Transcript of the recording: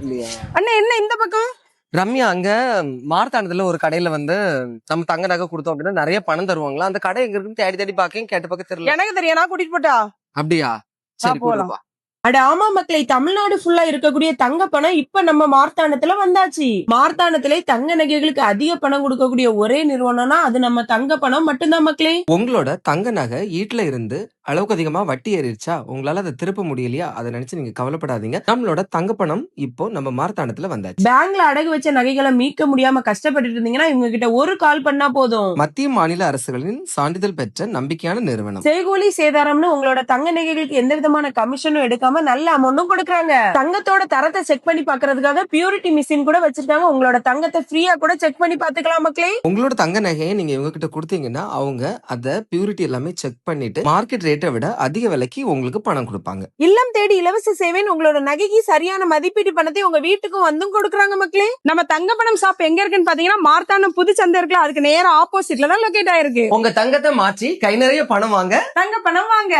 இல்லையா? அண்ணா என்ன இந்த பக்கம்? ரம்யா, அங்க மார்த்தாண்டத்துல ஒரு கடையில வந்து நம்ம தங்க நகை கொடுத்தோம் அப்படின்னா நிறைய பணம் தருவாங்களா? அந்த கடை எங்க இருக்குன்னு தேடி தேடி பாக்கேன், கேட்ட பக்கம் தெரியல. எனக்கு தெரியும், நான் கூட்டிட்டு போட்டா. அப்படியா? சரி, போலாம். கூட்டிட்டு போ. அட ஆமா மக்களே, தமிழ்நாடு ஃபுல்லா இருக்கக்கூடிய தங்க பணம் இப்ப நம்ம மார்த்தாண்டத்துல வந்தாச்சு. மார்த்தாண்டத்திலே தங்க நகைகளுக்கு அதிக பணம் கொடுக்கக்கூடிய ஒரே நிறுவனம்னா அது நம்ம தங்க பணம் மட்டும்தான் மக்களே. உங்களோட தங்க நகை வீட்டுல இருந்து அளவுக்கு அதிகமா வட்டி ஏறிடுச்சா? உங்களால அதை திருப்ப முடியலையா? அதை நினைச்சு நீங்க கவலைப்படாதீங்க. நம்மளோட தங்க பணம் இப்போ நம்ம மார்த்தாண்டத்துல வந்தாச்சு. பேங்க்ல அடகு வச்ச நகைகளை மீட்க முடியாம கஷ்டப்பட்டு இருந்தீங்கன்னா இவங்க கிட்ட ஒரு கால் பண்ணா போதும். மத்திய மாநில அரசுகளின் சான்றிதழ் பெற்ற நம்பிக்கையான நிறுவனம். செய்கூலி சேதாரம்னு உங்களோட தங்க நகைகளுக்கு எந்த விதமான கமிஷனும் எடுக்காம நல்ல அமௌண்ட்டும் கொடுக்கறாங்க. தங்கத்தோட தரத்தை செக் பண்ணி பாக்குறதுக்காக பியூரிட்டி மிஷின் கூட வச்சிருக்காங்க. உங்களோட தங்கத்தை ஃப்ரீயா கூட செக் பண்ணி பாத்துக்கலாம் மக்களே. உங்களோட தங்க நகையை நீங்க இவங்க கிட்ட கொடுத்தீங்கன்னா அவங்க அத பியூரிட்டி எல்லாமே செக் பண்ணிட்டு மார்க்கெட் ரேட்டை விட அதிக விலைக்கு உங்களுக்கு பணம் கொடுப்பாங்க. இல்லம் தேடி இலவச சேவைன்னு உங்களோட நகைக்கு சரியான மதிப்பீட்டு பணத்தை உங்க வீட்டுக்கும் வந்தும் கொடுக்கறாங்க மக்களே. நம்ம தங்க பணம் ஷாப் எங்க இருக்குன்னு பாத்தீங்கன்னா மார்த்தாண்டம் புது சந்தை இருக்குல்ல, அதுக்கு நேரா ஆப்போசிட்ல தான் லொகேட் ஆயிருக்கு. உங்க தங்கத்தை மாற்றி கை நிறைய பணம் வாங்க, தங்க பணம் வாங்க.